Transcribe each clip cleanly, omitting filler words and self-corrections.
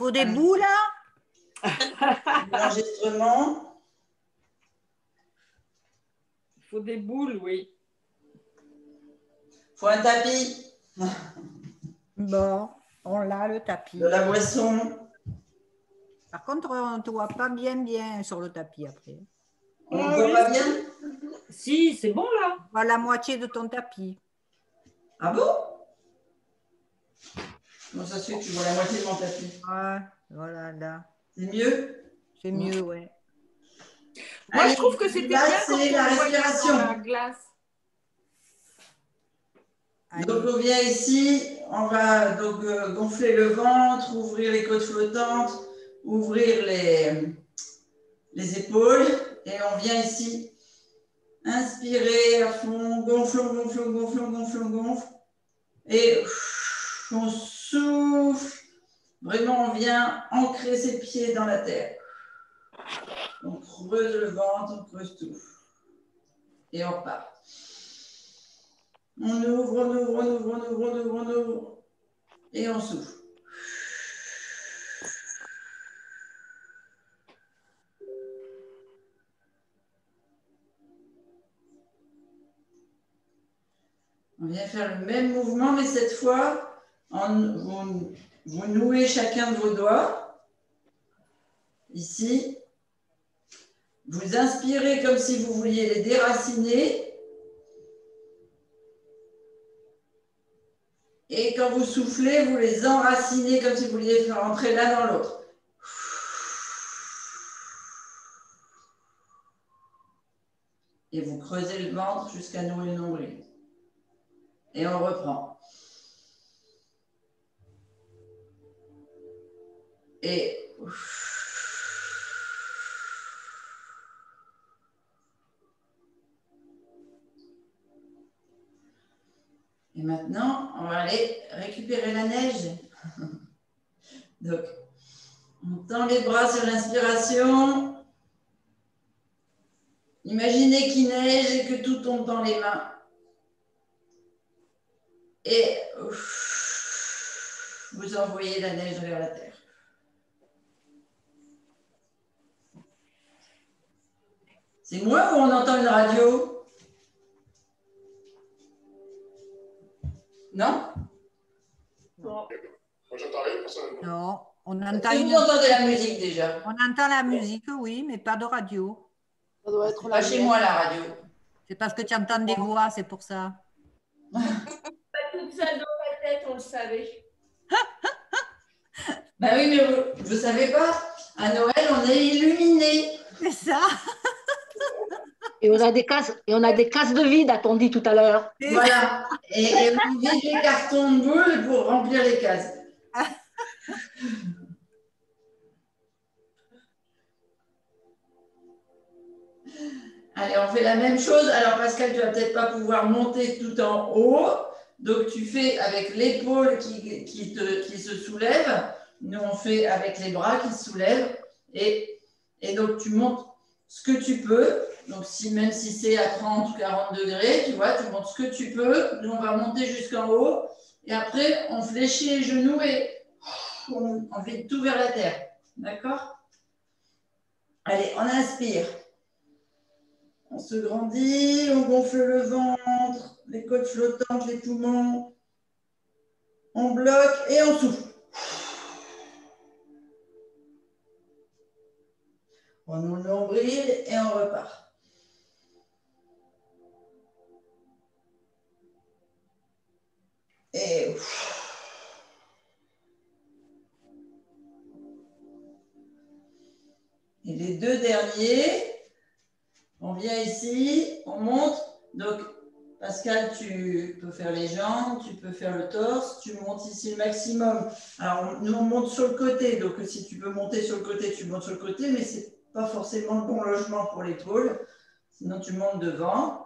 Faut des bouts là? L'enregistrement. Il faut des boules, oui. Faut un tapis. Bon, on l'a le tapis. De la boisson. Par contre, on ne te voit pas bien sur le tapis après. On ne voit pas bien? Si, c'est bon là. On voit la moitié de ton tapis. Ah bon? Bon, ça se fait que tu vois la moitié de mon tapis. Ouais, voilà, là. C'est mieux? C'est mieux, ouais. Moi, Allez, je trouve que c'était là, bien quand c'est on la le voyait respiration. dans la glace. Allez. Donc, on vient ici, on va donc gonfler le ventre, ouvrir les côtes flottantes, ouvrir les épaules, et on vient ici inspirer à fond, gonfle, gonfle, gonfle, gonfle, gonfle, et on souffle. Vraiment, on vient ancrer ses pieds dans la terre. On creuse le ventre, on creuse tout. Et on repart. On ouvre, on ouvre, on ouvre, on ouvre, on ouvre, on ouvre. Et on souffle. On vient faire le même mouvement, mais cette fois, vous nouez chacun de vos doigts. Ici. Vous inspirez comme si vous vouliez les déraciner. Et quand vous soufflez, vous les enracinez comme si vous vouliez les faire rentrer l'un dans l'autre. Et vous creusez le ventre jusqu'à nouer le nombril. Et on reprend. Et maintenant, on va aller récupérer la neige. Donc, on tend les bras sur l'inspiration. Imaginez qu'il neige et que tout tombe dans les mains. Et vous envoyez la neige vers la terre. C'est moi ou on entend une radio? Non? Moi, j'entends rien personnellement. Non, on Est-ce entend que vous entendez la musique déjà? On entend la musique, oui, mais pas de radio. Ça doit être Pas chez moi la radio. C'est parce que tu entends des voix, c'est pour ça. Pas toute seule dans ta tête, on le savait. Ben oui, mais vous ne savez pas, à Noël, on est illuminés. C'est ça. Et on a des cases de vide, a-t-on dit tout à l'heure. Voilà. Et on vide les cartons de boules pour remplir les cases. Allez, on fait la même chose. Alors, Pascal, tu ne vas peut-être pas pouvoir monter tout en haut. Donc, tu fais avec l'épaule qui se soulève. Nous, on fait avec les bras qui se soulèvent. Et donc, tu montes ce que tu peux. Donc, même si c'est à 30 ou 40 degrés, tu vois, tu montes ce que tu peux. Nous, on va monter jusqu'en haut. Et après, on fléchit les genoux et on vide tout vers la terre. D'accord? Allez, on inspire. On se grandit, on gonfle le ventre, les côtes flottantes, les poumons. On bloque et on souffle. On ouvre le nombril et on repart. Et les deux derniers, on vient ici, on monte. Donc, Pascal, tu peux faire les jambes, tu peux faire le torse, tu montes ici le maximum. Alors, nous, on monte sur le côté. Donc, si tu peux monter sur le côté, tu montes sur le côté, mais ce n'est pas forcément le bon logement pour l'épaule. Sinon, tu montes devant.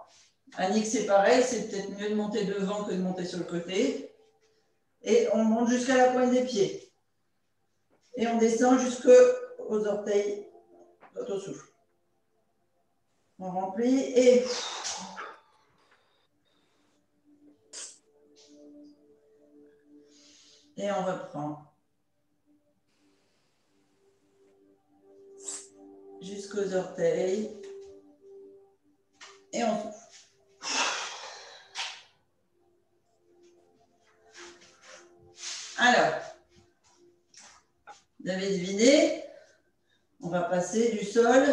Annick, c'est pareil, c'est peut-être mieux de monter devant que de monter sur le côté. Et on monte jusqu'à la pointe des pieds. Et on descend jusqu'aux orteils quand on souffle. On remplit et on reprend. jusqu'aux orteils. Et on souffle. Alors, vous avez deviné, on va passer du sol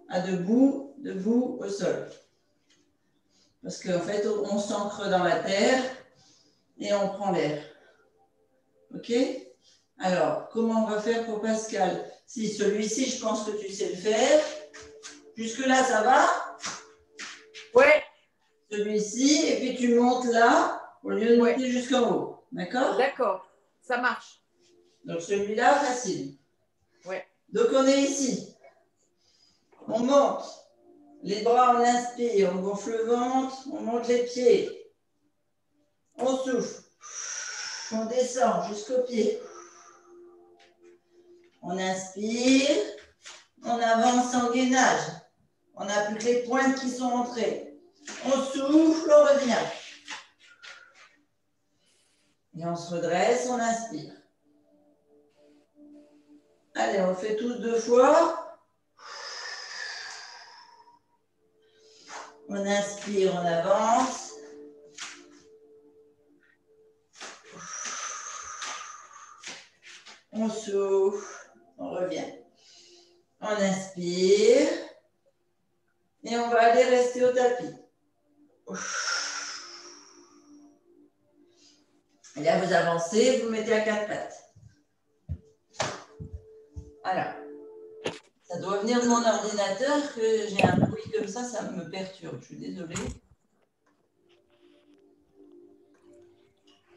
à debout, debout au sol. Parce qu'en fait, on s'ancre dans la terre et on prend l'air. OK? Alors, comment on va faire pour Pascal? Si celui-ci, je pense que tu sais le faire. Jusque-là, ça va? Ouais. Celui-ci, et puis tu montes là, au lieu de monter jusqu'en haut. D'accord? D'accord, ça marche. Donc celui-là, facile. Ouais. Donc on est ici. On monte. Les bras, on inspire, on gonfle le ventre, on monte les pieds. On souffle. On descend jusqu'aux pieds. On inspire. On avance en gainage. On n'a plus que les pointes qui sont entrées. On souffle, on revient. Et on se redresse, on inspire. Allez, on le fait tous 2 fois. On inspire, on avance. On souffle, on revient. On inspire. Et on va aller rester au tapis. Et là, vous avancez, vous mettez à 4 pattes. Alors, ça doit venir de mon ordinateur que j'ai un bruit comme ça me perturbe. Je suis désolée.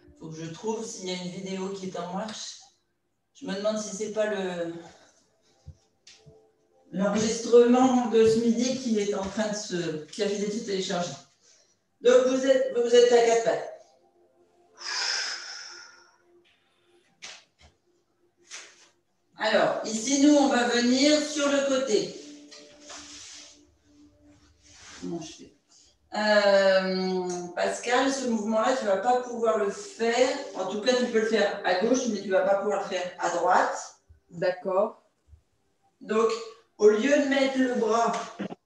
Il faut que je trouve s'il y a une vidéo qui est en marche. Je me demande si ce n'est pas l'enregistrement de ce midi qui est en train de qui a fini de se télécharger. Donc, vous êtes à 4 pattes. Alors, ici, nous, on va venir sur le côté. Comment je fais? Pascal, ce mouvement-là, tu ne vas pas pouvoir le faire. En tout cas, tu peux le faire à gauche, mais tu ne vas pas pouvoir le faire à droite. D'accord. Donc, au lieu de mettre le bras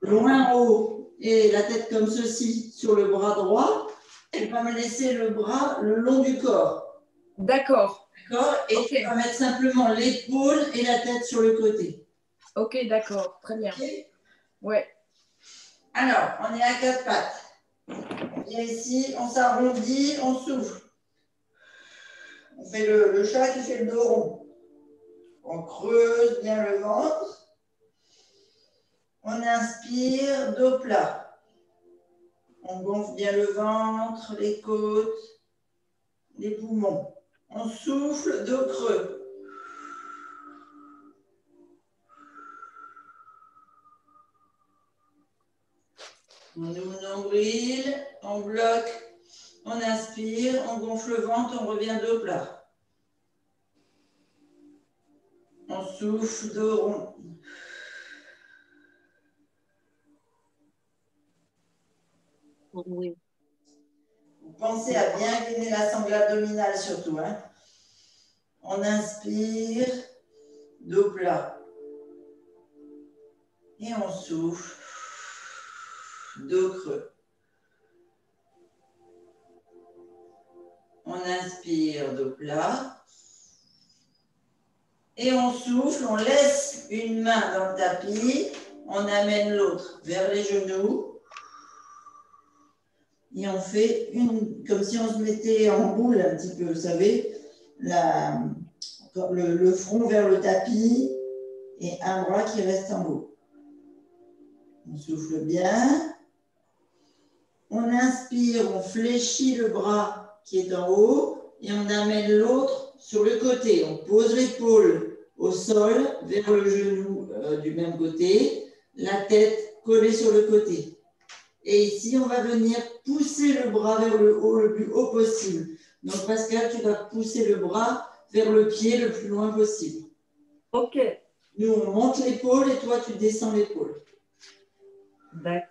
loin en haut et la tête comme ceci sur le bras droit, tu vas me laisser le bras le long du corps. D'accord. D'accord? Et Okay. tu vas mettre simplement l'épaule et la tête sur le côté. Ok, d'accord. Très bien. Okay? Ouais. Alors, on est à 4 pattes. On vient ici, on s'arrondit, on souffle. On fait le chat qui fait le dos rond. On creuse bien le ventre. On inspire, dos plat. On gonfle bien le ventre, les côtes, les poumons. On souffle, dos creux. On ouvre le nombril, on bloque, on inspire, on gonfle le ventre, on revient dos plat. On souffle, dos rond. Oui. Vous pensez à bien gainer la sangle abdominale surtout. Hein? On inspire, dos plat. Et on souffle, dos creux. On inspire, dos plat. Et on souffle, on laisse une main dans le tapis. On amène l'autre vers les genoux. Et on fait comme si on se mettait en boule un petit peu, vous savez, le front vers le tapis et un bras qui reste en haut. On souffle bien. On inspire, on fléchit le bras qui est en haut et on amène l'autre sur le côté. On pose l'épaule au sol, vers le genou du même côté, la tête collée sur le côté. Et ici, on va venir pousser le bras vers le haut, le plus haut possible. Donc, Pascal, tu vas pousser le bras vers le pied le plus loin possible. Ok. Nous, on monte l'épaule et toi, tu descends l'épaule. D'accord.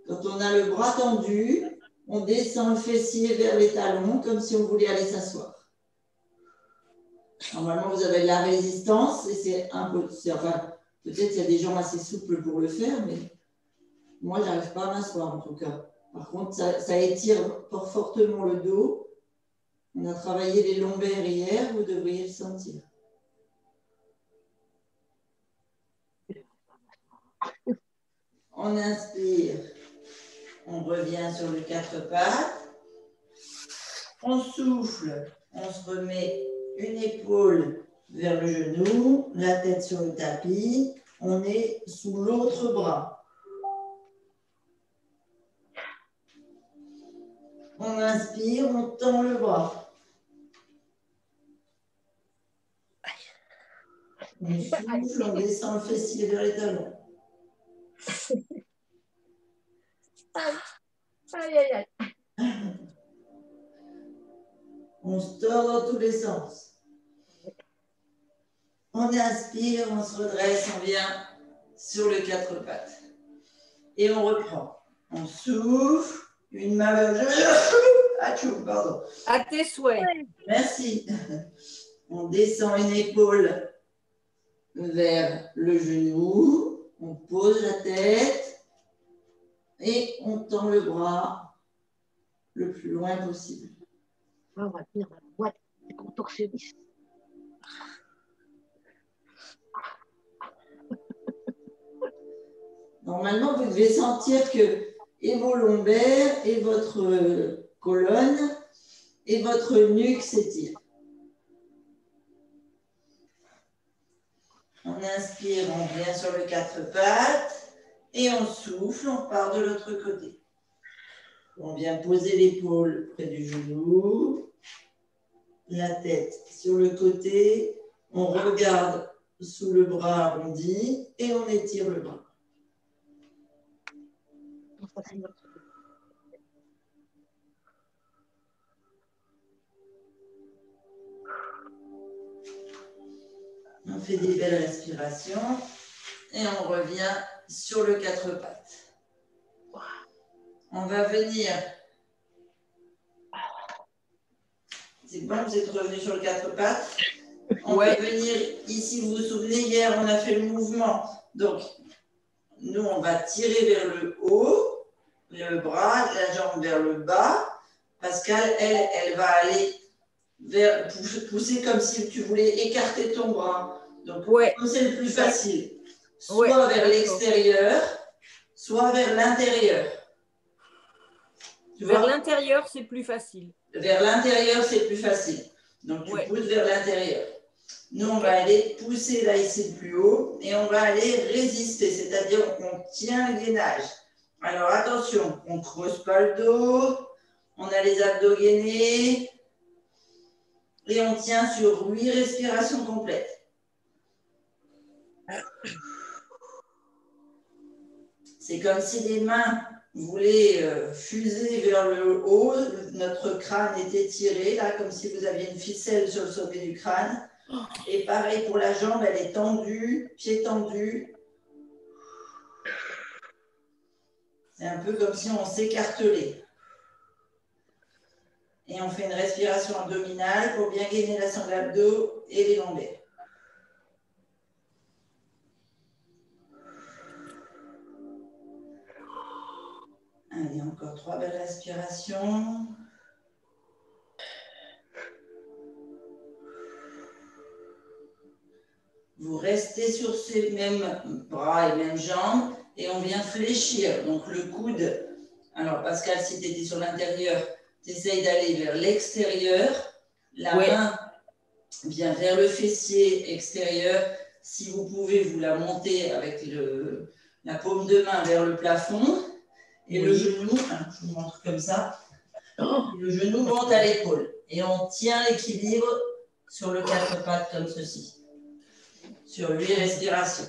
Quand on a le bras tendu, on descend le fessier vers les talons, comme si on voulait aller s'asseoir. Normalement, vous avez de la résistance et c'est impossible. Enfin, Peut-être qu'il y a des gens assez souples pour le faire, mais moi, je n'arrive pas à m'asseoir en tout cas. Par contre, ça étire fortement le dos. On a travaillé les lombaires hier, vous devriez le sentir. On inspire, on revient sur les 4 pattes. On souffle, on se remet une épaule vers le genou, la tête sur le tapis. On est sous l'autre bras. On inspire, on tend le bras. On souffle, on descend le fessier vers les talons. Aïe, aïe, aïe. On se tord dans tous les sens. On inspire, on se redresse, on vient sur les 4 pattes. Et on reprend. On souffle, une main vers le genou. Atchou, pardon. À tes souhaits. Merci. On descend une épaule vers le genou. On pose la tête et on tend le bras le plus loin possible. On va venir dans la boîte des contorsionnistes. Normalement, vous devez sentir que et vos lombaires et votre colonne et votre nuque s'étirent. On inspire, on vient sur les 4 pattes et on souffle, on part de l'autre côté. On vient poser l'épaule près du genou, la tête sur le côté, on regarde sous le bras arrondi et on étire le bras. On fait des belles respirations et on revient sur le 4 pattes. On va venir. C'est bon, vous êtes revenu sur le 4 pattes. On va venir ici, vous vous souvenez, hier, on a fait le mouvement. Donc, nous, on va tirer vers le haut, le bras, la jambe vers le bas. Pascal, elle va aller vers, pousser comme si tu voulais écarter ton bras. Donc, comme c'est le plus facile, soit vers l'extérieur, soit vers l'intérieur. Vers l'intérieur, c'est plus facile. Vers l'intérieur, c'est plus facile. Donc, tu pousses vers l'intérieur. Nous, on va aller pousser là, ici, plus haut, et on va aller résister, c'est-à-dire qu'on tient le gainage. Alors, attention, on ne creuse pas le dos, on a les abdos gainés, et on tient sur 8 respirations complètes. C'est comme si les mains voulaient fuser vers le haut, notre crâne est étiré, là, comme si vous aviez une ficelle sur le sommet du crâne. Et pareil pour la jambe, elle est tendue, pied tendu. C'est un peu comme si on s'écartelait. Et on fait une respiration abdominale pour bien gainer la sangle abdos et les lombaires. Allez, encore 3 belles respirations. Vous restez sur ces mêmes bras et mêmes jambes et on vient fléchir. Donc le coude, alors Pascal, si tu étais sur l'intérieur, tu essayes d'aller vers l'extérieur. La main vient vers le fessier extérieur. Si vous pouvez, vous la montez avec la paume de main vers le plafond. Et le genou, je vous montre comme ça, le genou monte à l'épaule. Et on tient l'équilibre sur le 4 pattes comme ceci. Sur 8 respirations.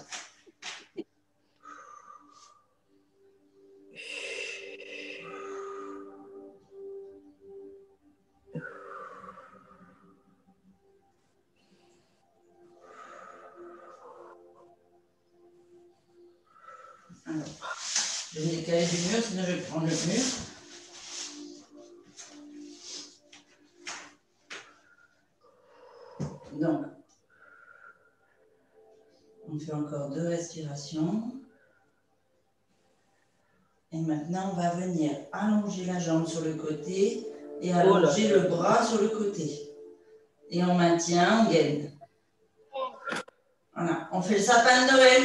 Alors, je vais me décaler du mur, sinon je vais prendre le mur. Donc, On fait encore 2 respirations. Et maintenant, on va venir allonger la jambe sur le côté et allonger le bras sur le côté. Et on maintient, on gaine. Voilà, on fait le sapin de Noël.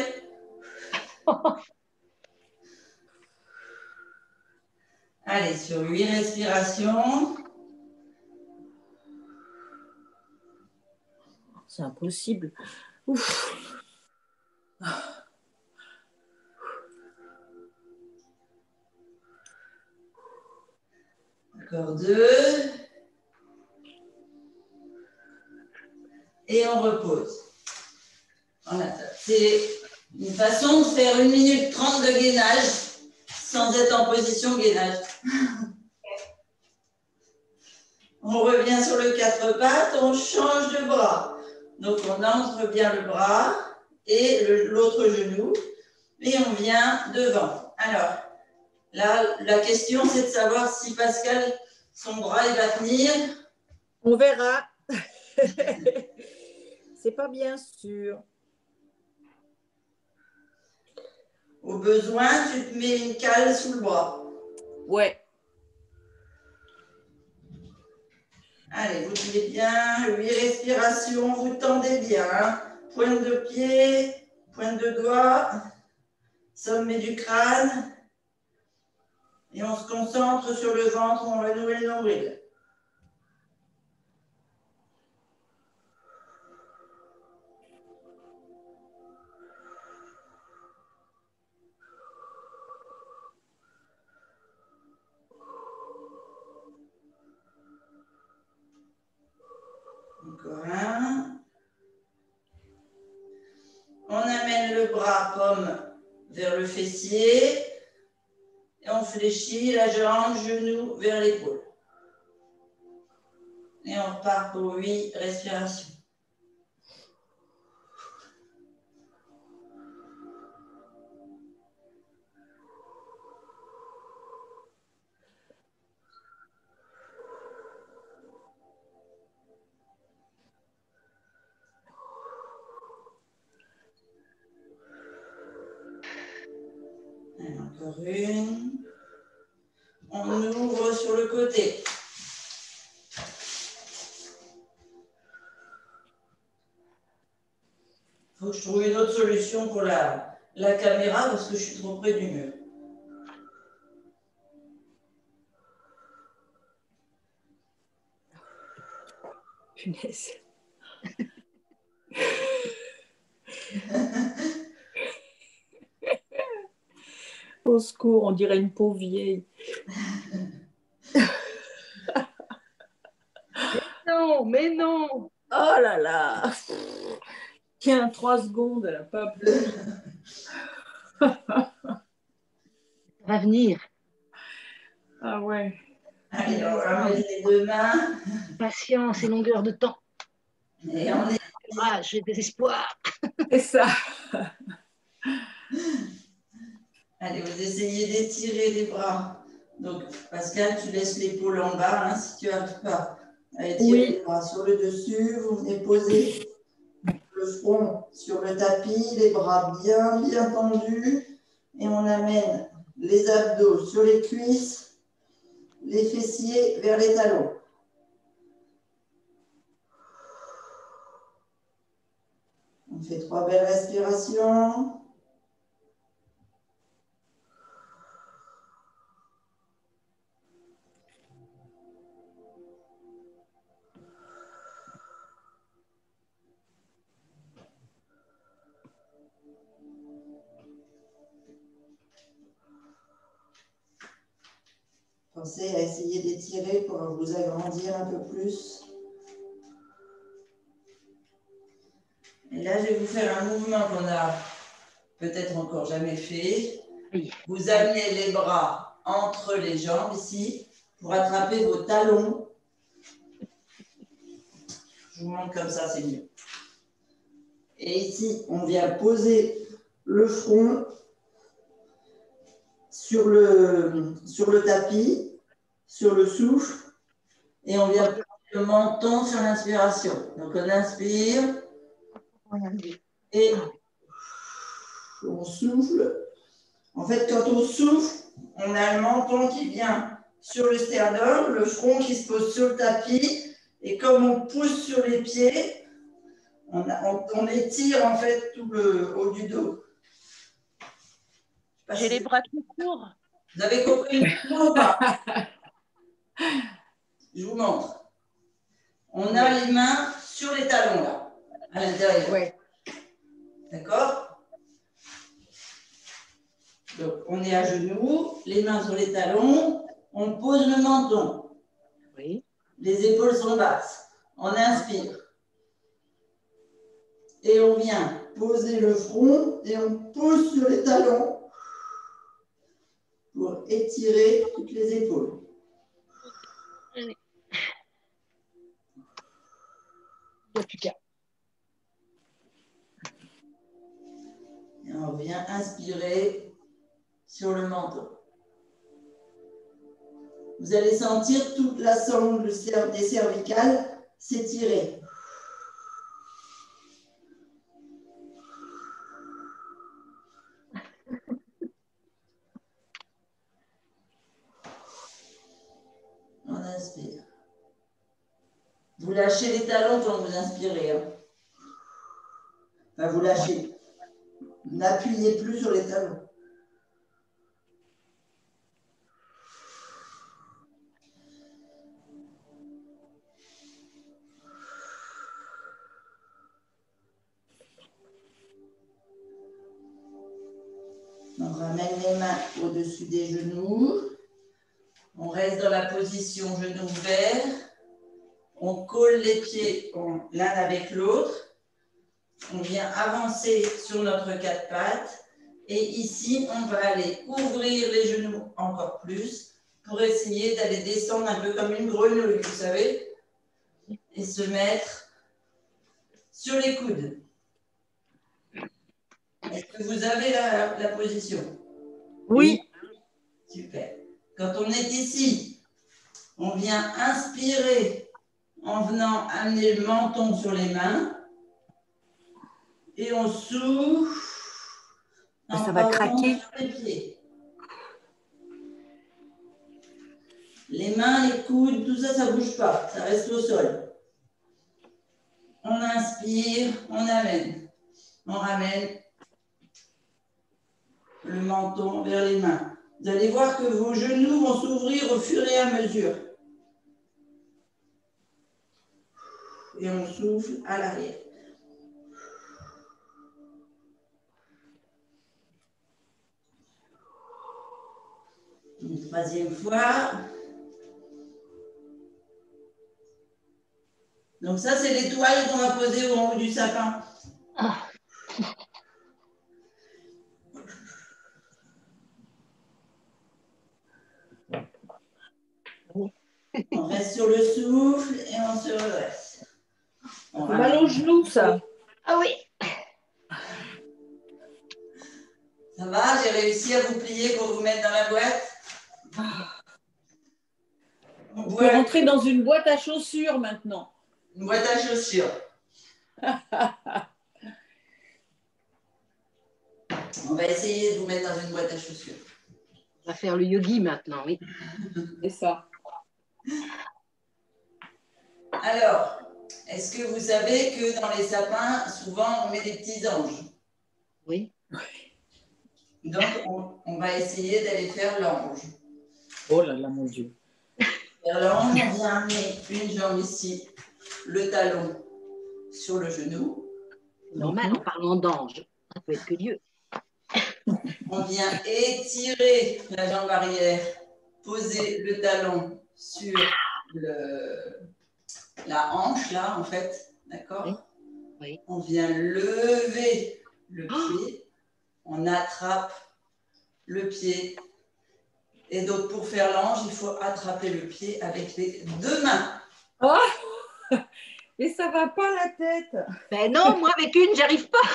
Allez, sur 8 respirations. C'est impossible. Ouf. Encore 2. Et on repose. Voilà. C'est une façon de faire 1 minute 30 de gainage sans être en position gainage. On revient sur le 4 pattes, on change de bras. Donc on entre bien le bras et l'autre genou et on vient devant. Alors, là, la question c'est de savoir si Pascal, son bras, il va tenir. On verra. C'est pas bien sûr. Au besoin, tu te mets une cale sous le bras. Ouais. Allez, vous tenez bien, 8 respirations, vous tendez bien. Hein. Pointe de pied, pointe de doigt, sommet du crâne. Et on se concentre sur le ventre, on renoue le nombril. Encore un. On amène le bras pomme vers le fessier et on fléchit la jambe, genou vers l'épaule. Et on repart pour 8 respirations. Et encore une. On ouvre sur le côté. Il faut que je trouve une autre solution pour la caméra parce que je suis trop près du mur. Punaise. Au secours, on dirait une pauvre vieille. Non, mais non. Oh là là. Tiens, 3 secondes, elle n'a pas pleuré. Ça va venir. Ah ouais. Allez, on ramène les 2 mains. Patience et longueur de temps. Et on est... Courage et désespoir. C'est ça. Allez, vous essayez d'étirer les bras. Donc, Pascal, tu laisses l'épaule en bas, hein, si tu n'arrives pas à étirer les bras sur le dessus. Vous venez poser le front sur le tapis, les bras bien, bien tendus. Et on amène les abdos sur les cuisses, les fessiers vers les talons. On fait 3 belles respirations. Pensez à essayer d'étirer pour vous agrandir un peu plus. Et là, je vais vous faire un mouvement qu'on a peut-être encore jamais fait. Vous amenez les bras entre les jambes ici pour attraper vos talons. Je vous montre comme ça, c'est mieux. Et ici, on vient poser le front sur le tapis, sur le souffle, et on vient poser le menton sur l'inspiration. Donc on inspire et On souffle. En fait, quand on souffle, on a le menton qui vient sur le sternum, le front qui se pose sur le tapis. Et comme on pousse sur les pieds, on étire en fait tout le haut du dos. J'ai les bras tout courts. Vous avez compris ou pas? Je vous montre. On a les mains sur les talons là, à l'intérieur. Oui. D'accord? Donc, on est à genoux, les mains sur les talons, on pose le menton. Oui. Les épaules sont basses. On inspire. Et on vient poser le front et on pousse sur les talons pour étirer toutes les épaules. Et on vient inspirer sur le menton. Vous allez sentir toute la sangle des cervicales s'étirer. On inspire. Vous lâchez les talons quand vous inspirez. Hein. Enfin, vous lâchez. N'appuyez plus sur les talons. On ramène les mains au-dessus des genoux. On reste dans la position genou ouvert. On colle les pieds l'un avec l'autre. On vient avancer sur notre quatre pattes. Et ici, on va aller ouvrir les genoux encore plus pour essayer d'aller descendre un peu comme une grenouille, vous savez, et se mettre sur les coudes. Est-ce que vous avez la position? Oui. Super. Quand on est ici, on vient inspirer en venant amener le menton sur les mains et on souffle. Ça va craquer. Sur les pieds. Les mains, les coudes, tout ça, ça ne bouge pas, ça reste au sol. On inspire, on amène. On ramène le menton vers les mains. Vous allez voir que vos genoux vont s'ouvrir au fur et à mesure. Et on souffle à l'arrière. Une troisième fois. Donc ça, c'est les toiles qu'on va poser au haut du sapin. On reste sur le souffle et on se redresse. On C'est mal aux genoux, ça. Ah oui. Ça va? J'ai réussi à vous plier pour vous mettre dans la boîte. On peut rentrer dans une boîte à chaussures maintenant. Une boîte à chaussures. On va essayer de vous mettre dans une boîte à chaussures. On va faire le yogi maintenant, oui. C'est ça. Alors, est-ce que vous savez que dans les sapins, souvent, on met des petits anges? Oui. Donc, on va essayer d'aller faire l'ange. Oh là là, mon Dieu. Faire l'ange, on vient amener une jambe ici, le talon sur le genou. Normal, en parlant d'ange. Ça peut être que Dieu. On vient étirer la jambe arrière, poser le talon sur la hanche, là, en fait. D'accord? Oui. Oui. On vient lever le pied. On attrape le pied. Et donc, pour faire l'ange, il faut attraper le pied avec les deux mains. Oh. Et ça va pas la tête. Ben non, moi avec une, j'arrive pas.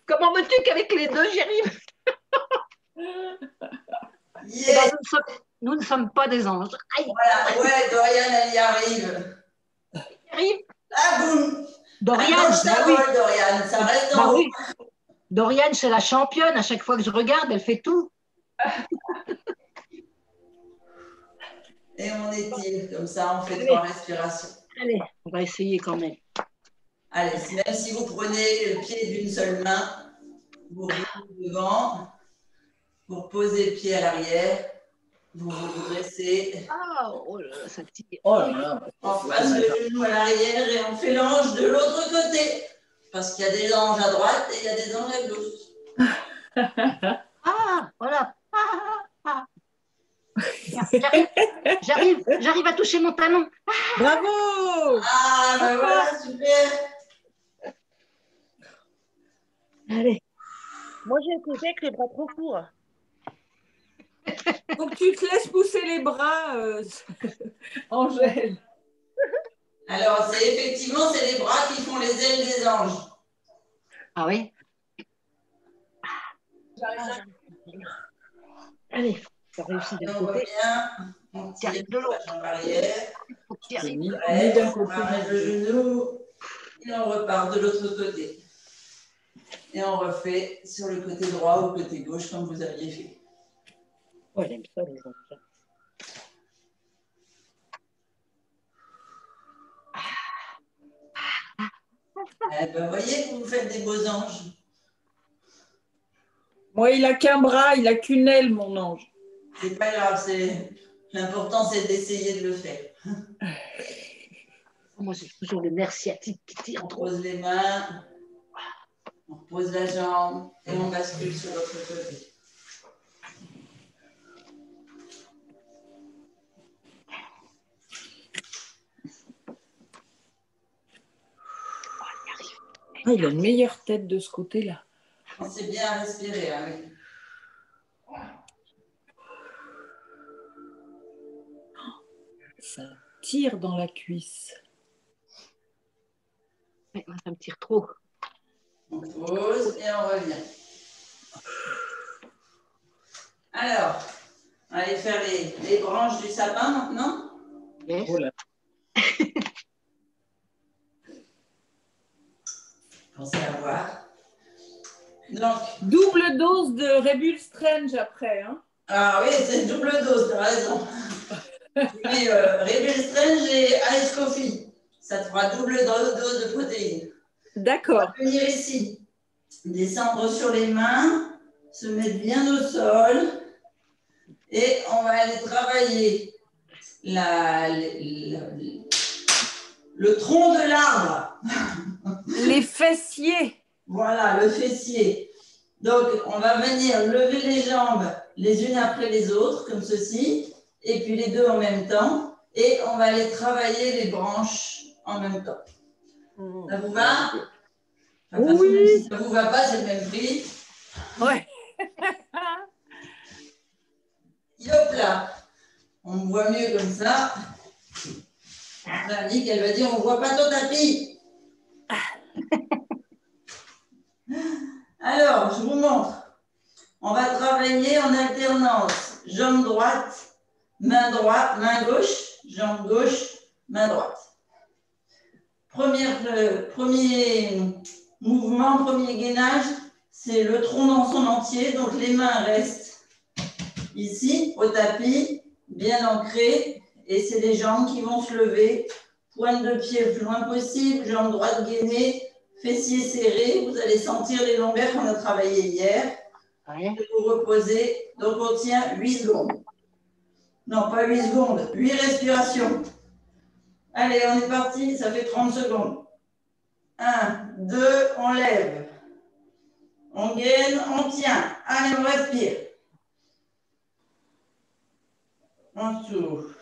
Comment veux-tu qu'avec les deux, j'y arrive? Yes. Nous ne sommes pas des anges. Aïe. Voilà, ouais, Dorian, elle y arrive. Elle y arrive. Ah, boum. Dorian, Attends, bah ta oui. rôle, Dorian, ça reste Bah en haut. oui. Dorian, c'est la championne. À chaque fois que je regarde, elle fait tout. Et on étire, comme ça, on fait 3 respirations. Allez, on va essayer quand même. Allez, même si vous prenez le pied d'une seule main, vous revenez devant, vous posez le pied à l'arrière, vous vous dressez. Oh là là, ça tire. Oh là là. On passe le genou à l'arrière et on fait l'ange de l'autre côté. Parce qu'il y a des anges à droite et il y a des anges à gauche. Ah, voilà. J'arrive à toucher mon talon. Bravo! Ah, ben voilà, super. Allez. Moi, j'ai été avec les bras trop courts. Faut que tu te laisses pousser les bras, Angèle. Alors, effectivement, c'est les bras qui font les ailes des anges. Ah oui. Allez, ça réussit Et d'un on côté. revient, on tire Arrive de la l'autre. jambe arrière. Faut que tu arrives. Ni Ouais, d'un on côté. ramène le genou et on repart de l'autre côté. Et on refait sur le côté droit ou le côté gauche comme vous aviez fait. Oh, j'aime ça, les enfants. Eh ben, voyez que vous faites des beaux anges. Moi, il a qu'un bras, il a qu'une aile, mon ange. C'est pas grave, l'important c'est d'essayer de le faire. Moi, c'est toujours le nerf sciatique qui tire On trop. pose les mains, on pose la jambe et on bascule sur l'autre côté. Ah, il a une meilleure tête de ce côté-là. Pensez bien à respirer. Hein, oui. Ça tire dans la cuisse. Ouais, moi, ça me tire trop. On pose et on revient. Alors, on va aller faire les branches du sapin maintenant. Yes. Oh là. Pensez à voir. Donc, Double dose de Rebel Strange après. Hein. ah oui, c'est une double dose, tu as raison. Mais Rebel Strange et Ice Coffee, ça te fera double dose de protéines. D'accord. On va venir ici, descendre sur les mains, se mettre bien au sol et on va aller travailler le tronc de l'arbre. Les fessiers. Voilà, le fessier. Donc, on va venir lever les jambes les unes après les autres, comme ceci, et puis les deux en même temps, et on va aller travailler les branches en même temps. Ça vous va? Enfin, Oui. même si ça ne vous va pas, c'est le même prix. Ouais. Hop là, on me voit mieux comme ça. Annick, elle va dire, on ne voit pas ton tapis. Alors, je vous montre. On va travailler en alternance. Jambe droite, main gauche, jambe gauche, main droite. Premier mouvement, premier gainage, c'est le tronc dans son entier. Donc, les mains restent ici, au tapis, bien ancrées. Et c'est les jambes qui vont se lever. Pointe de pied le plus loin possible, jambe droite gainée, fessiers serrés. Vous allez sentir les longueurs qu'on a travaillées hier. Ouais. Vous reposez. Donc, on tient 8 secondes. Non, pas 8 secondes, 8 respirations. Allez, on est parti, ça fait 30 secondes. 1, 2, on lève. On gaine, on tient. Allez, on respire. On souffle.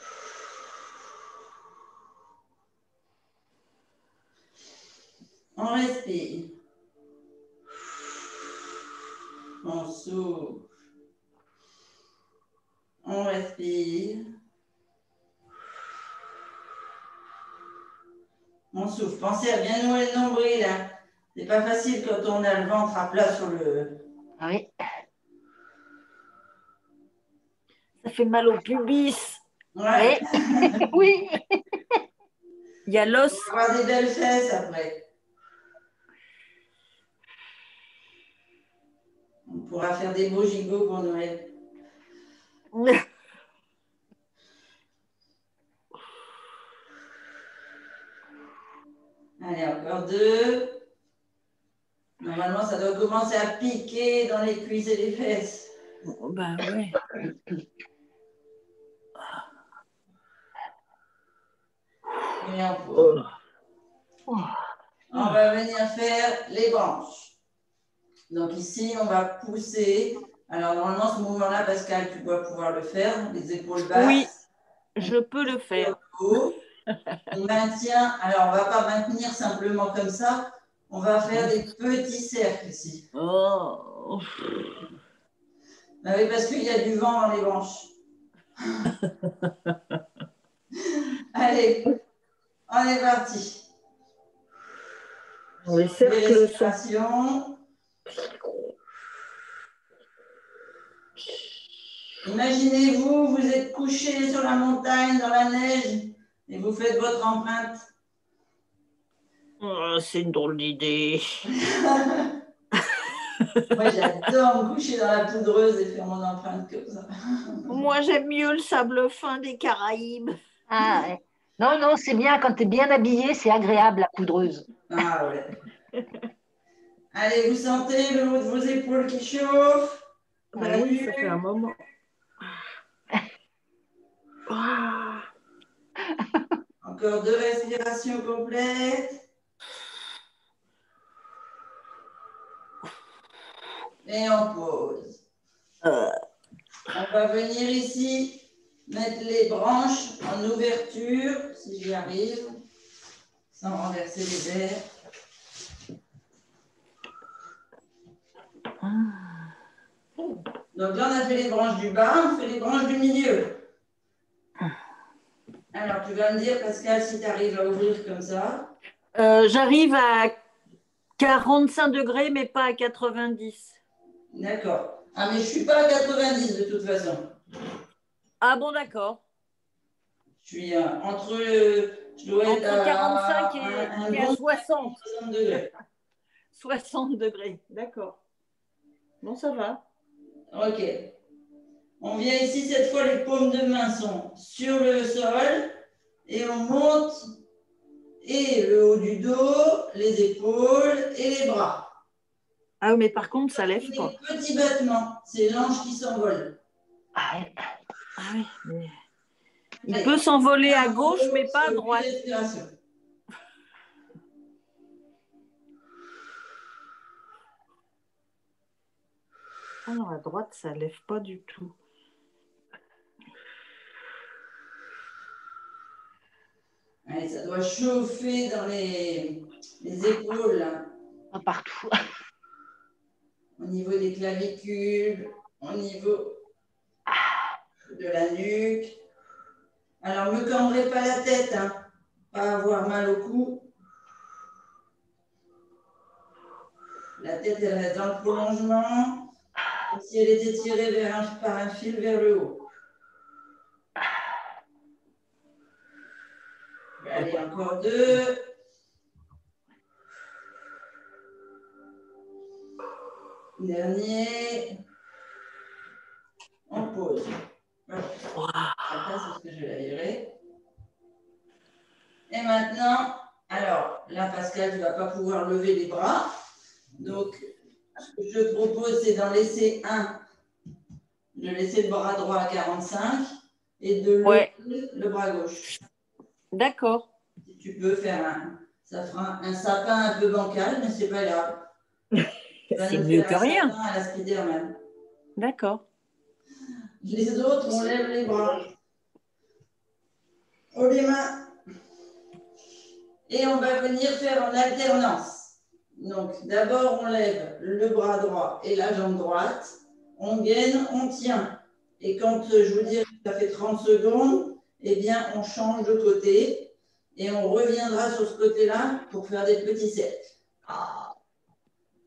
On respire. On souffle. On respire. On souffle. Pensez à bien nouer le nombril. Hein. C'est pas facile quand on a le ventre à plat sur le... Oui. Ça fait mal au pubis. Ouais. Oui. Il y a l'os. On va avoir des belles fesses après. On pourra faire des beaux gigots pour Noël. Allez, encore 2. Normalement, ça doit commencer à piquer dans les cuisses et les fesses. Ben ouais. Et on pose. On va venir faire les branches. Donc ici, on va pousser. Alors normalement, ce mouvement-là, Pascal, tu dois pouvoir le faire. Les épaules basses. Oui, je peux le faire. On maintient. Alors, on ne va pas maintenir simplement comme ça. On va faire des petits cercles ici. Oh. Ben oui, parce qu'il y a du vent dans les branches. Allez, on est parti. Les cercles sont... Respiration. Imaginez-vous, vous êtes couché sur la montagne, dans la neige, et vous faites votre empreinte. Oh, c'est une drôle d'idée. Moi, j'adore me coucher dans la poudreuse et faire mon empreinte comme ça. Moi, j'aime mieux le sable fin des Caraïbes. Ah, ouais. Non, non, c'est bien. Quand tu es bien habillé, c'est agréable, la poudreuse. Ah ouais. Allez, vous sentez le haut de vos épaules qui chauffe? Ben oui, ça fait un moment. Encore 2 respirations complètes. Et on pose. On va venir ici mettre les branches en ouverture, si j'y arrive, sans renverser les verres. Donc là, on a fait les branches du bas, on fait les branches du milieu. Alors, tu vas me dire, Pascal, si tu arrives à ouvrir comme ça. J'arrive à 45 degrés, mais pas à 90. D'accord. Ah, mais je ne suis pas à 90 de toute façon. Ah bon, d'accord. Je suis entre... je dois être Entre 45 et à bon 60. 60 degrés. 60 degrés, d'accord. Bon, ça va. Ok. On vient ici, cette fois, les paumes de main sont sur le sol et on monte et le haut du dos, les épaules et les bras. Ah, mais par contre, ça lève pas. Des petits battements, c'est l'ange qui s'envole. Ah, ouais. Ah oui, mais... Il peut s'envoler à gauche, mais pas à droite. Ah non, à droite, ça lève pas du tout. Allez, ça doit chauffer dans les épaules, là. Partout. Au niveau des clavicules, au niveau de la nuque. Alors, ne me cambrez pas la tête, hein. Pas avoir mal au cou. La tête, elle reste dans le prolongement, comme si elle était tirée par un fil vers le haut. Allez, encore 2. Dernier. On pose. Voilà. Après, c'est ce que je vais virer. Et maintenant, alors, là, Pascal, tu ne vas pas pouvoir lever les bras. Donc, ce que je te propose, c'est d'en laisser un, de laisser le bras droit à 45 et de lever le bras gauche. D'accord. Si tu peux faire ça fera un sapin un peu bancal, mais c'est pas grave. C'est mieux que rien. Un sapin à la Spiderman. D'accord. Les autres, on lève les bras. On les mains. Et on va venir faire en alternance. Donc, d'abord, on lève le bras droit et la jambe droite. On gaine, on tient. Et quand je vous dirai que ça fait 30 secondes, eh bien, on change de côté et on reviendra sur ce côté-là pour faire des petits cercles.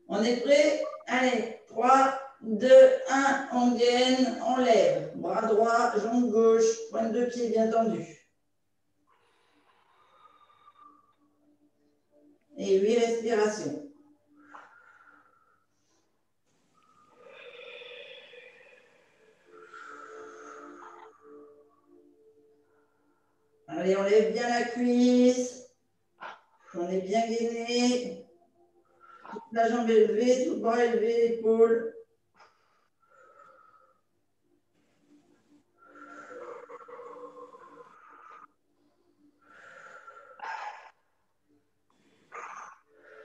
On est prêt? Allez, 3, 2, 1, on gaine, on lève. Bras droit, jambe gauche, pointe de pied bien tendue. Et 8 respirations. Allez, on lève bien la cuisse. On est bien gainé. Toute la jambe élevée, tout le bras élevé, l'épaule.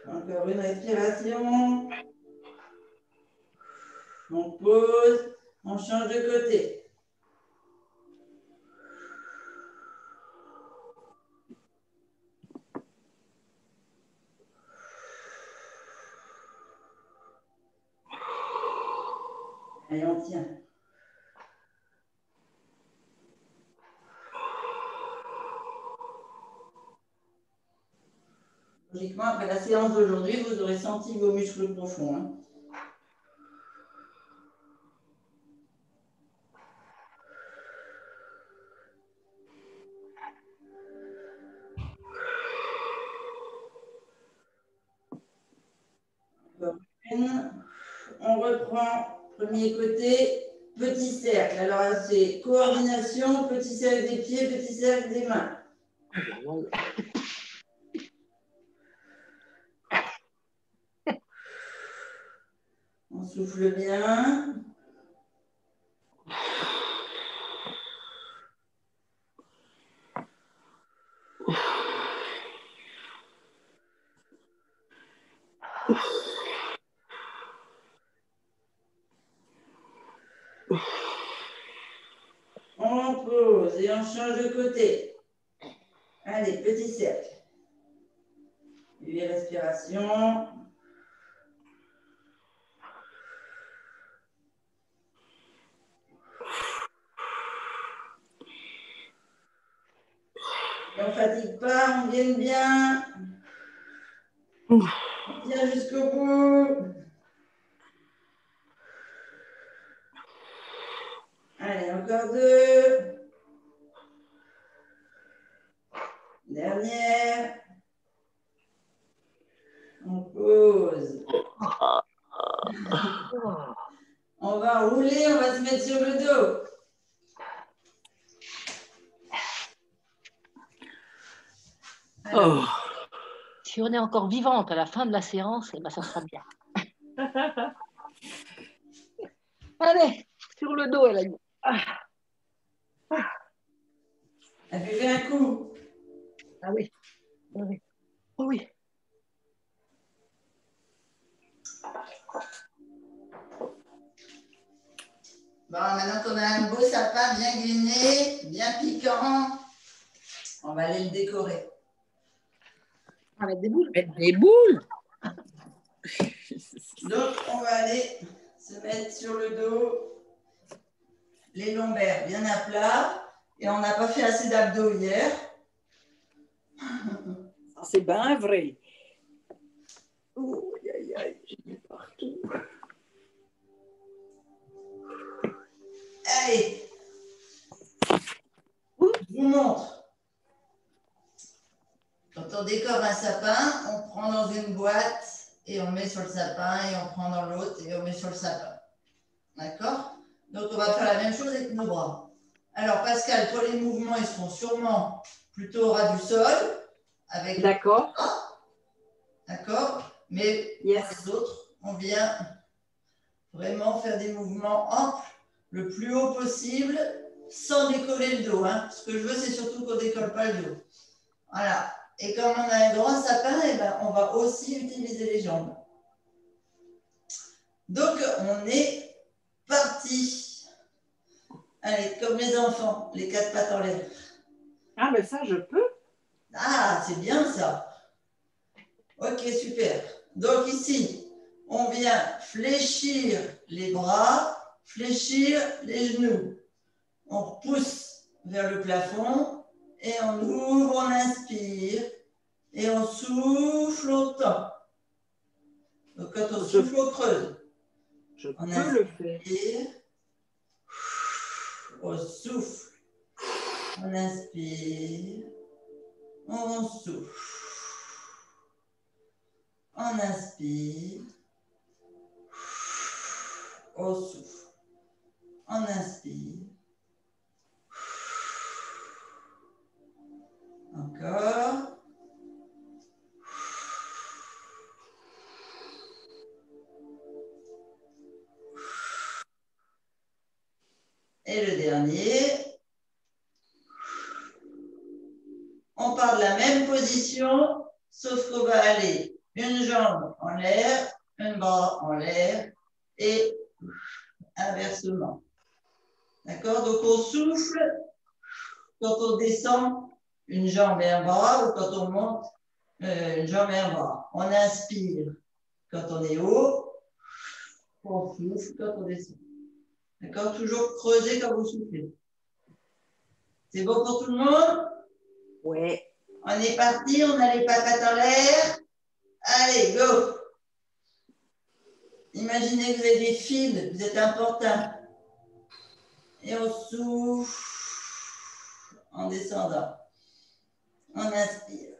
Encore une respiration. On pose, on change de côté. Allez, on tient. Logiquement, après la séance d'aujourd'hui, vous aurez senti vos muscles profonds. Hein. On reprend, premier côté, petit cercle. Alors, c'est coordination, petit cercle des pieds, petit cercle des mains. On souffle bien. On pose et on change de côté. Allez, petit cercle. 8 respirations. Et on ne fatigue pas, on gaine bien. On tient jusqu'au bout. Allez, encore 2. Dernière. On pose. On va rouler, on va se mettre sur le dos. Oh. Si on est encore vivante à la fin de la séance, eh ben, ça sera bien. Allez, sur le dos, elle a dit. Elle buvait un coup. Ah oui. Oh oui. Oh oui. Bon, maintenant qu'on a un beau sapin bien gainé, bien piquant, on va aller le décorer. On va mettre des boules. Mettre des boules. Donc, on va aller se mettre sur le dos, les lombaires bien à plat. Et on n'a pas fait assez d'abdos hier. C'est bien vrai. Oh, aïe, aïe, j'ai mis partout. Allez, je vous montre. Quand on décore un sapin, on prend dans une boîte et on met sur le sapin et on prend dans l'autre et on met sur le sapin. D'accord? Donc, on va faire la même chose avec nos bras. Alors, Pascal, toi, les mouvements, ils seront sûrement plutôt au ras du sol. D'accord. D'accord? Mais pour les autres, on vient vraiment faire des mouvements amples le plus haut possible sans décoller le dos. Hein. Ce que je veux, c'est surtout qu'on ne décolle pas le dos. Voilà. Et comme on a un grand sapin, eh ben, on va aussi utiliser les jambes. Donc, on est parti. Allez, comme les enfants, les 4 pattes en l'air. Ah, ben ça, je peux. Ah, c'est bien ça. Ok, super. Donc ici, on vient fléchir les bras, fléchir les genoux. On repousse vers le plafond et on ouvre, on inspire et on souffle au temps. Donc quand on souffle, on creuse. On inspire, on souffle, on inspire, on souffle. On inspire, on souffle. On inspire, Et le dernier. On part de la même position, sauf qu'on va aller une jambe en l'air, un bras en l'air et inversement. D'accord? Donc, on souffle quand on descend une jambe et un bras ou quand on monte une jambe et un bras. On inspire quand on est haut, on souffle quand on descend. D'accord? Toujours creuser quand vous soufflez. C'est bon pour tout le monde? Oui. On est parti, on a les papates en l'air. Allez, go! Imaginez que vous avez des fils, vous êtes un portant. Et on souffle en descendant. On inspire.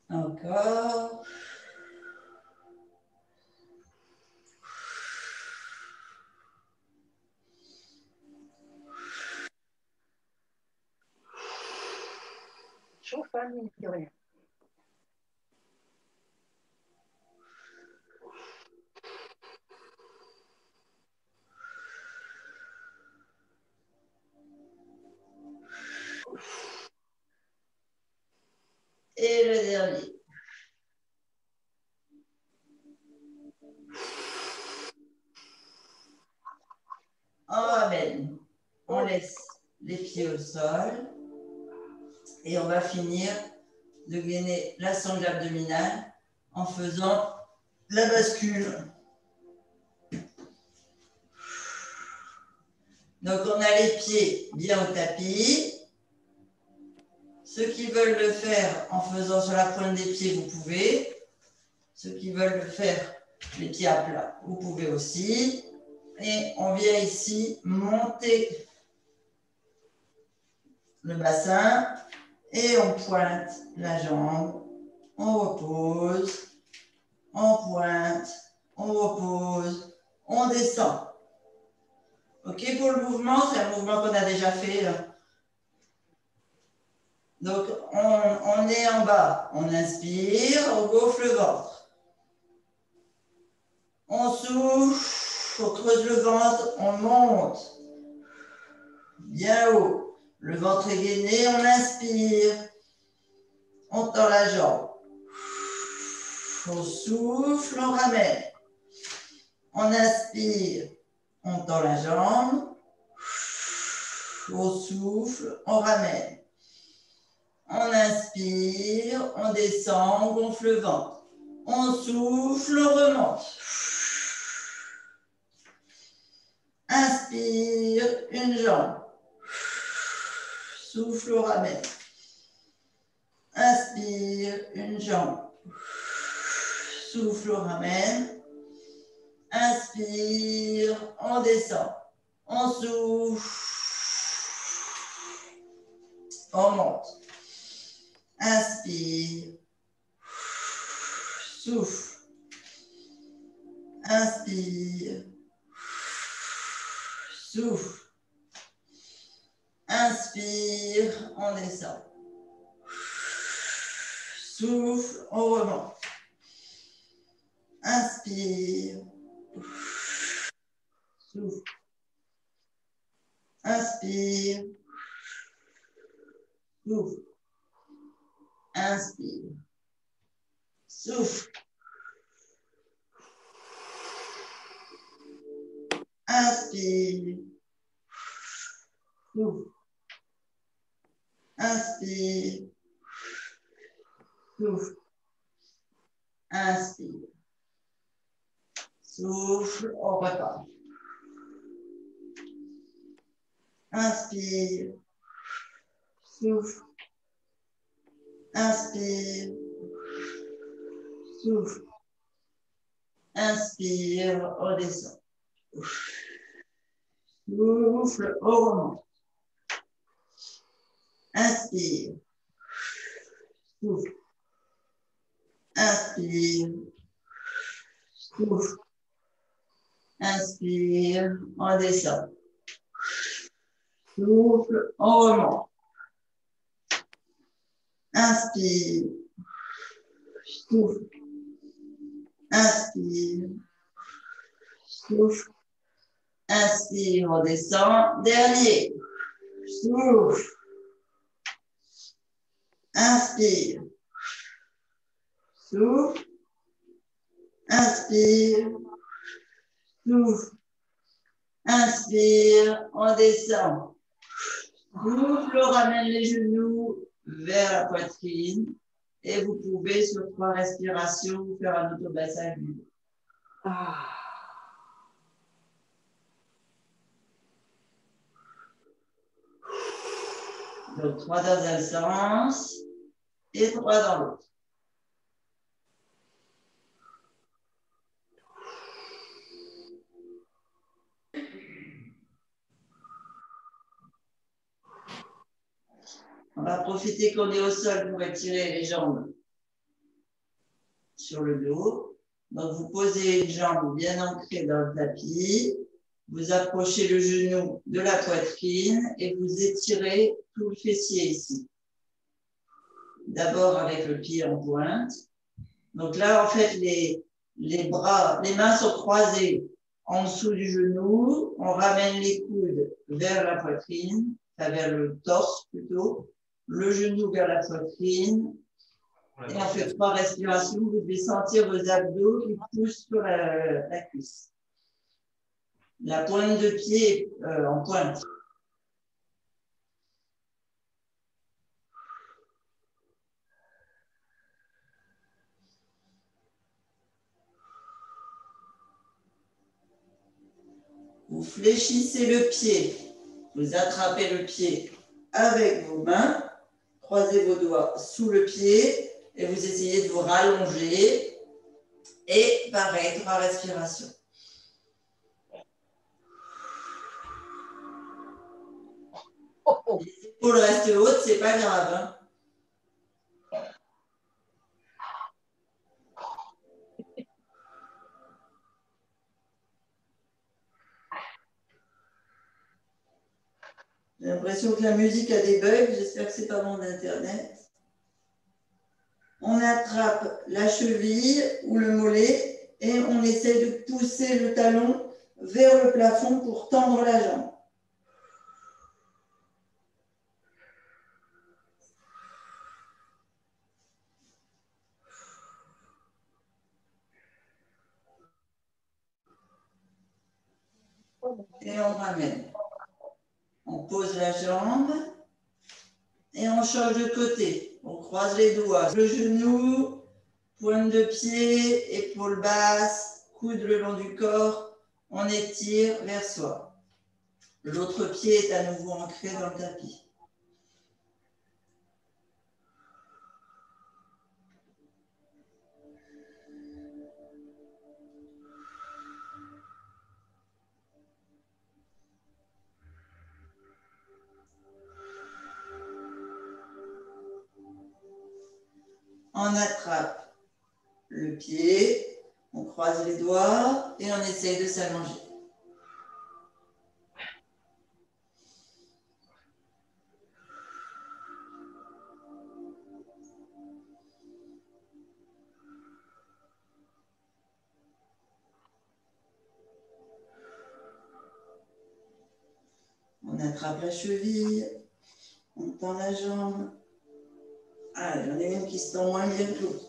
Encore. Chauffe, hein, mine de rien. Et le dernier. On ramène. On laisse les pieds au sol. Et on va finir de gainer la sangle abdominale en faisant la bascule. Donc, on a les pieds bien au tapis. Ceux qui veulent le faire en faisant sur la pointe des pieds, vous pouvez. Ceux qui veulent le faire les pieds à plat, vous pouvez aussi. Et on vient ici monter le bassin et on pointe la jambe. On repose, on pointe, on repose, on descend. OK pour le mouvement, c'est un mouvement qu'on a déjà fait là. Donc, on est en bas, on inspire, on gonfle le ventre. On souffle, on creuse le ventre, on monte. Bien haut. Le ventre est gainé, on inspire. On tend la jambe. On souffle, on ramène. On inspire, on tend la jambe. On souffle, on ramène. On inspire, on descend, on gonfle le ventre. On souffle, on remonte. Inspire, une jambe. Souffle, on ramène. Inspire, une jambe. Souffle, on ramène. Inspire, on descend. On souffle. On monte. Inspire. Souffle. Inspire. Souffle. Inspire, on descend. Souffle, on remonte. Inspire. Souffle. Inspire. Souffle. Inspire. Souffle. Inspire. Souffle. Inspire. Souffle. Inspire. Souffle, on repart. Inspire. Souffle. Inspire. Souffle. Inspire, on descend. Souffle, on remonte. Inspire. Souffle. Inspire. Souffle. Inspire, on descend. Souffle, on remonte. Inspire. Souffle. Inspire. Souffle. Inspire, on descend. Dernier. Souffle. Inspire. Souffle. Inspire. Souffle. Inspire, on descend. Souffle, on ramène les genoux vers la poitrine. Et vous pouvez, sur 3 respirations, vous faire un automassage. Donc 3 dans un sens et 3 dans l'autre. On va profiter qu'on est au sol pour étirer les jambes sur le dos. Donc, vous posez une jambe bien ancrée dans le tapis. Vous approchez le genou de la poitrine et vous étirez tout le fessier ici. D'abord avec le pied en pointe. Donc là, en fait, les mains sont croisées en dessous du genou. On ramène les coudes vers la poitrine, enfin vers le torse plutôt. Le genou vers la poitrine. Et on fait 3 respirations. Vous devez sentir vos abdos qui poussent sur la cuisse. La pointe de pied en pointe. Vous fléchissez le pied. Vous attrapez le pied avec vos mains. Croisez vos doigts sous le pied et vous essayez de vous rallonger. Et pareil, 3 respirations. Les épaules restent hautes, c'est pas grave. Hein. J'ai l'impression que la musique a des bugs. J'espère que c'est pas mon internet. On attrape la cheville ou le mollet et on essaie de pousser le talon vers le plafond pour tendre la jambe. Et on ramène. On pose la jambe et on change de côté. On croise les doigts. Le genou, pointe de pied, épaule basse, coude le long du corps. On étire vers soi. L'autre pied est à nouveau ancré dans le tapis. On attrape le pied, on croise les doigts et on essaye de s'allonger. On attrape la cheville, on tend la jambe. Ah, il y en a une qui se tend moins bien que l'autre.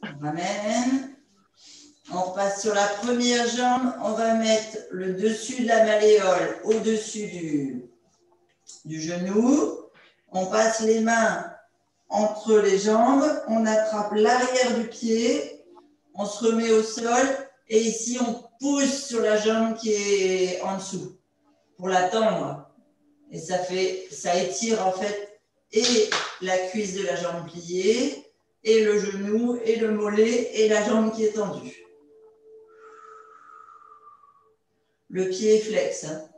On ramène. On repasse sur la première jambe. On va mettre le dessus de la malléole au-dessus du genou. On passe les mains entre les jambes. On attrape l'arrière du pied. On se remet au sol. Et ici, on pousse sur la jambe qui est en dessous pour la tendre. Et ça étire en fait et la cuisse de la jambe pliée et le genou, et le mollet, et la jambe qui est tendue. Le pied est flex. Hein.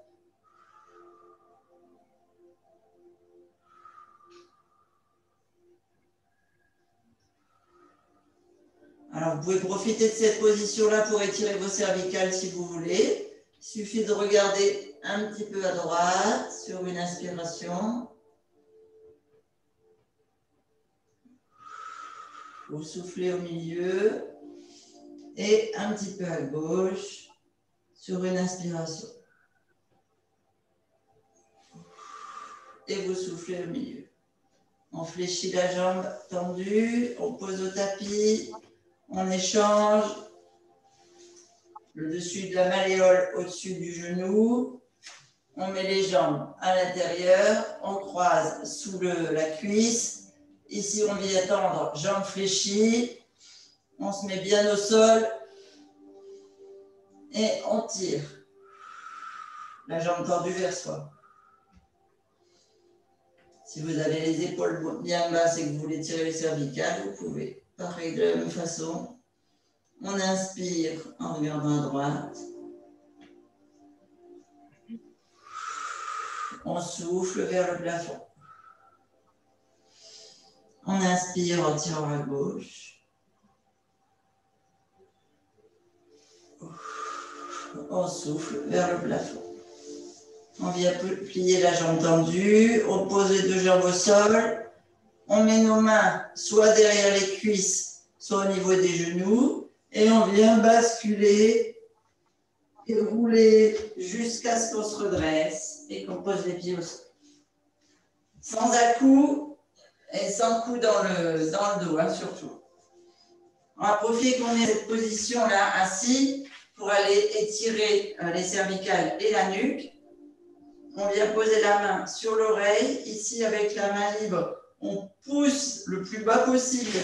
Alors, vous pouvez profiter de cette position-là pour étirer vos cervicales si vous voulez. Il suffit de regarder un petit peu à droite sur une inspiration. Vous soufflez au milieu et un petit peu à gauche sur une inspiration. Et vous soufflez au milieu. On fléchit la jambe tendue, on pose au tapis, on échange le dessus de la malléole au-dessus du genou. On met les jambes à l'intérieur, on croise sous la cuisse. Ici, on vient tendre, jambes fléchies. On se met bien au sol et on tire. La jambe tendue vers soi. Si vous avez les épaules bien basses et que vous voulez tirer les cervicales, vous pouvez. Pareil, de la même façon. On inspire en regardant à droite. On souffle vers le plafond. On inspire en tirant à gauche. On souffle vers le plafond. On vient plier la jambe tendue. On pose les deux jambes au sol. On met nos mains soit derrière les cuisses, soit au niveau des genoux. Et on vient basculer et rouler jusqu'à ce qu'on se redresse et qu'on pose les pieds au sol. Sans à-coups et sans coup dans le dos, hein, surtout. On va profiter qu'on ait cette position-là assis pour aller étirer les cervicales et la nuque. On vient poser la main sur l'oreille. Ici, avec la main libre, on pousse le plus bas possible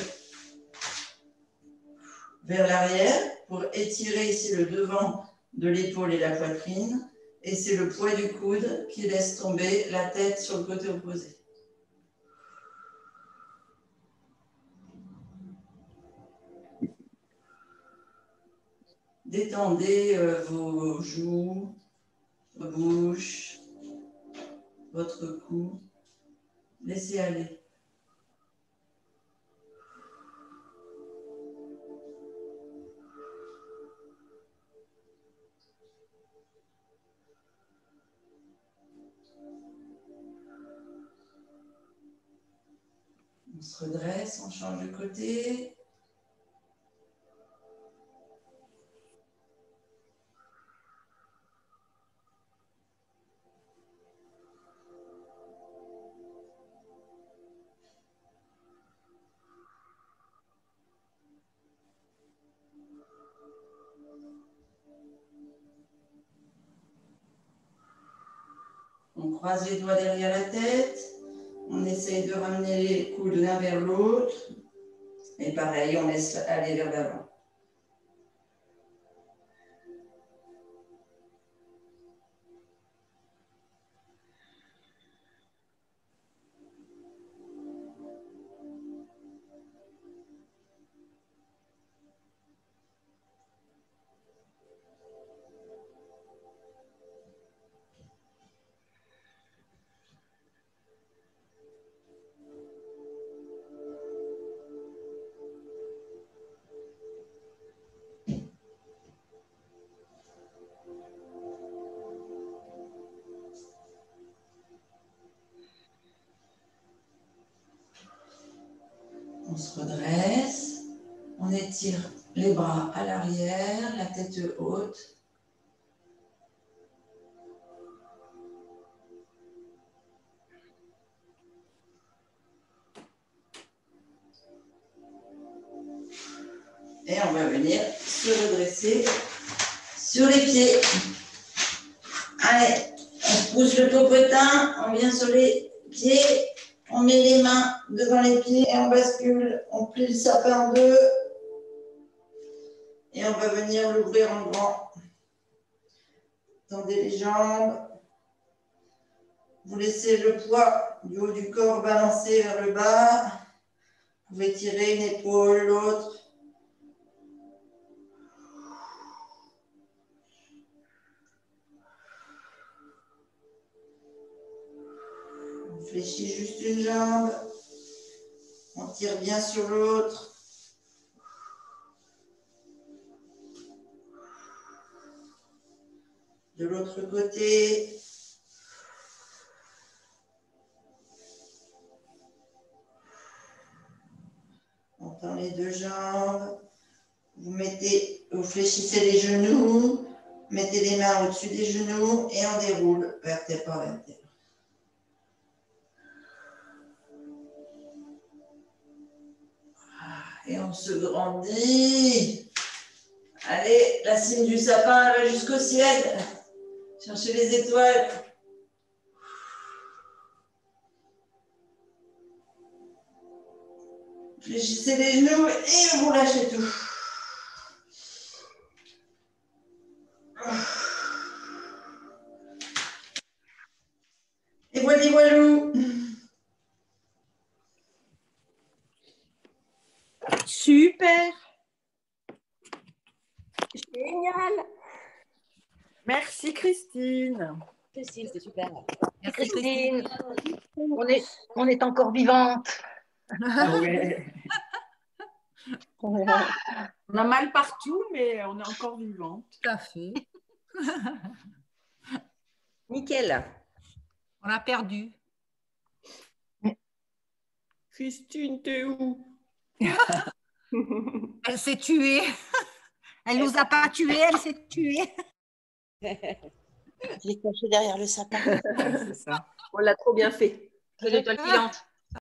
vers l'arrière pour étirer ici le devant de l'épaule et la poitrine. Et c'est le poids du coude qui laisse tomber la tête sur le côté opposé. Détendez vos joues, votre bouche, votre cou. Laissez aller. On se redresse, on change de côté. On croise les doigts derrière la tête. On essaye de ramener les coudes l'un vers l'autre. Et pareil, on laisse aller vers l'avant. On se redresse, on étire les bras à l'arrière, la tête haute. Et on va venir se redresser sur les pieds. Allez, on pousse le popotin, on vient sur les pieds. On met les mains devant les pieds et on bascule. On plie le sapin en deux. Et on va venir l'ouvrir en grand. Tendez les jambes. Vous laissez le poids du haut du corps balancer vers le bas. pouvez tirer une épaule, l'autre. On fléchit juste une jambe. On tire bien sur l'autre. De l'autre côté. On tend les deux jambes. Vous fléchissez les genoux. Mettez les mains au-dessus des genoux et on déroule vertèbre par vertèbre. Et on se grandit. Allez, la cime du sapin va jusqu'au ciel. Cherchez les étoiles. Fléchissez les genoux et vous lâchez tout. Et voilà, voilou. Super. Génial. Merci Christine. Christine, c'est super. Merci, Christine, on est encore vivante. Ah ouais. On a mal partout, mais on est encore vivante. Tout à fait. Nickel. On l'a perdu. Christine, t'es où? Elle s'est tuée. Elle nous a pas tués, elle s'est tuée. Elle est cachée derrière le sapin. C'est ça. On l'a trop bien fait. Que l'étoile filante.